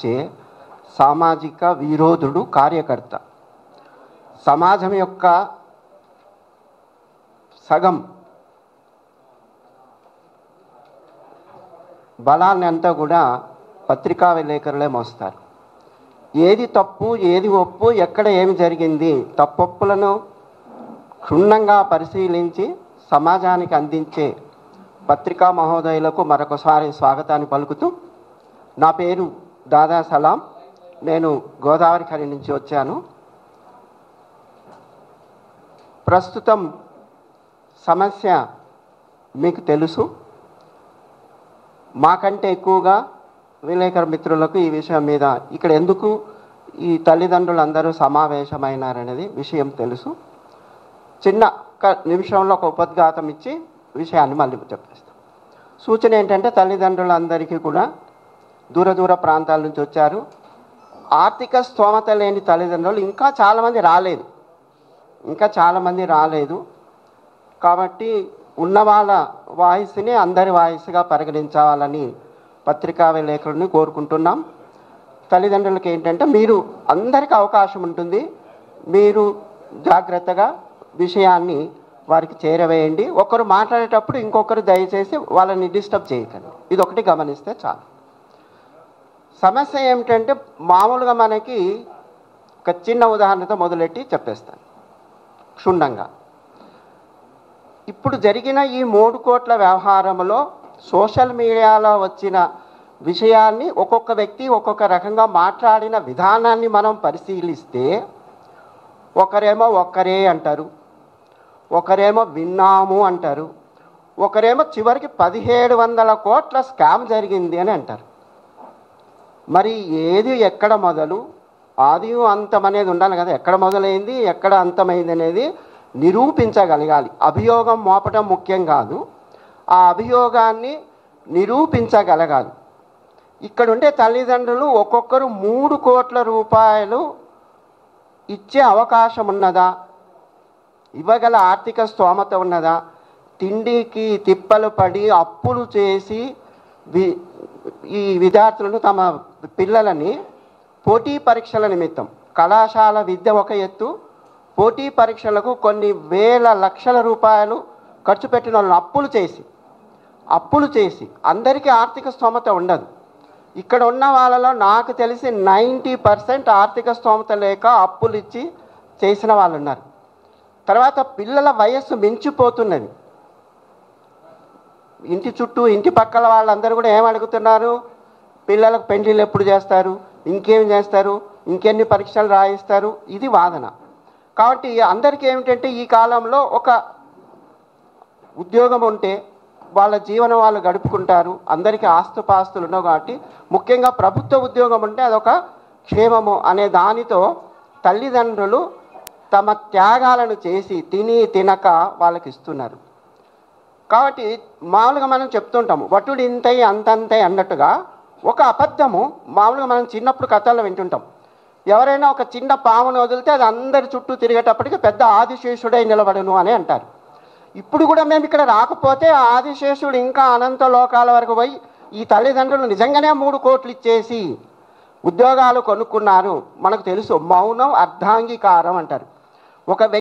ఇచ్చే సామాజిక విరోధుడు కార్యకర్త. సమాజం యొక్క సగం బలాన్ని అంతా కూడా పత్రికా విలేకరులే మోస్తారు. ఏది తప్పు ఏది ఒప్పు, ఎక్కడ ఏమి జరిగింది, తప్పొప్పులను క్షుణ్ణంగా పరిశీలించి సమాజానికి అందించే పత్రికా మహోదయులకు మరొకసారి స్వాగతాన్ని పలుకుతూ, నా పేరు దాదా సలాం, నేను గోదావరి ఖని నుంచి వచ్చాను. ప్రస్తుతం సమస్య మీకు తెలుసు. మాకంటే ఎక్కువగా విలేకరు మిత్రులకు ఈ విషయం మీద ఇక్కడ ఎందుకు ఈ తల్లిదండ్రులందరూ సమావేశమైనారనేది విషయం తెలుసు. చిన్న నిమిషంలో ఒక ఉపద్ఘాతం ఇచ్చి విషయాన్ని మళ్ళీ చెప్పేస్తాం. సూచన ఏంటంటే, తల్లిదండ్రులందరికీ కూడా దూర ప్రాంతాల నుంచి వచ్చారు. ఆర్థిక స్తోమత లేని తల్లిదండ్రులు ఇంకా చాలామంది రాలేదు. కాబట్టి ఉన్న వాళ్ళ వాయిస్ని అందరి వాయిస్గా పరిగణించాలని పత్రికా విలేకరుని కోరుకుంటున్నాం. తల్లిదండ్రులకి ఏంటంటే, మీరు అందరికీ అవకాశం ఉంటుంది, మీరు జాగ్రత్తగా విషయాన్ని వారికి చేరవేయండి. ఒకరు మాట్లాడేటప్పుడు ఇంకొకరు దయచేసి వాళ్ళని డిస్టర్బ్ చేయకండి. ఇది ఒకటి గమనిస్తే చాలు. సమస్య ఏమిటంటే, మామూలుగా మనకి ఒక చిన్న ఉదాహరణతో మొదలెట్టి చెప్పేస్తాను క్షుణ్ణంగా. ఇప్పుడు జరిగిన ఈ 3 కోట్ల వ్యవహారంలో సోషల్ మీడియాలో వచ్చిన విషయాన్ని ఒక్కొక్క వ్యక్తి ఒక్కొక్క రకంగా మాట్లాడిన విధానాన్ని మనం పరిశీలిస్తే, ఒకరేమో ఒక్కరే అంటారు, ఒకరేమో విన్నాము అంటారు, ఒకరేమో చివరికి 1700 కోట్ల స్కామ్ జరిగింది అని అంటారు. మరి ఏది ఎక్కడ మొదలు, ఆది అంతం అనేది ఉండాలి కదా. ఎక్కడ మొదలైంది ఎక్కడ అంతమైంది అనేది నిరూపించగలగాలి. అభియోగం మోపటం ముఖ్యం కాదు, ఆ అభియోగాన్ని నిరూపించగలగాలి. ఇక్కడుండే తల్లిదండ్రులు ఒక్కొక్కరు 3 కోట్ల రూపాయలు ఇచ్చే అవకాశం ఉన్నదా, ఇవ్వగల ఆర్థిక స్తోమత ఉన్నదా, తిండికి తిప్పలు పడి అప్పులు చేసి ఈ విద్యార్థులను తమ పిల్లలని పోటీ పరీక్షల నిమిత్తం, కళాశాల విద్య ఒక ఎత్తు, పోటీ పరీక్షలకు కొన్ని వేల లక్షల రూపాయలు ఖర్చు పెట్టిన వాళ్ళని అప్పులు చేసి అందరికీ ఆర్థిక స్తోమత ఉండదు. ఇక్కడ ఉన్న వాళ్ళలో నాకు తెలిసి 90% ఆర్థిక స్తోమత లేక అప్పులు ఇచ్చి చేసిన వాళ్ళు ఉన్నారు. తర్వాత పిల్లల వయస్సు మించిపోతున్నది. ఇంటి చుట్టూ ఇంటి పక్కల వాళ్ళందరూ కూడా ఏమడుగుతున్నారు, పిల్లలకు పెళ్లిళ్ళు ఎప్పుడు చేస్తారు, ఇంకేం చేస్తారు, ఇంకెన్ని పరీక్షలు రాయిస్తారు, ఇది వాదన. కాబట్టి అందరికీ ఏమిటంటే, ఈ కాలంలో ఒక ఉద్యోగం ఉంటే వాళ్ళ జీవనం వాళ్ళు గడుపుకుంటారు, అందరికీ ఆస్తుపాస్తులు ఉన్నావు కాబట్టి, ముఖ్యంగా ప్రభుత్వ ఉద్యోగం ఉంటే అదొక క్షేమము అనే దానితో తల్లిదండ్రులు తమ త్యాగాలను చేసి తినక వాళ్ళకి ఇస్తున్నారు. కాబట్టి మామూలుగా మనం చెప్తుంటాము, వటుడు ఇంతై అంతంతై అన్నట్టుగా ఒక అబద్ధము మామూలుగా మనం చిన్నప్పుడు కథల్లో వింటుంటాం. ఎవరైనా ఒక చిన్న పామును వదిలితే అది అందరి చుట్టూ తిరిగేటప్పటికి పెద్ద ఆదిశేషుడై నిలబడును అని అంటారు. ఇప్పుడు కూడా మేము ఇక్కడ రాకపోతే ఆదిశేషుడు ఇంకా అనంత లోకాల వరకు పోయి ఈ తల్లిదండ్రులు నిజంగానే 3 కోట్లు ఇచ్చేసి ఉద్యోగాలు కొనుక్కున్నారు. మనకు తెలుసు, మౌనం అర్ధాంగీకారం అంటారు. ఒక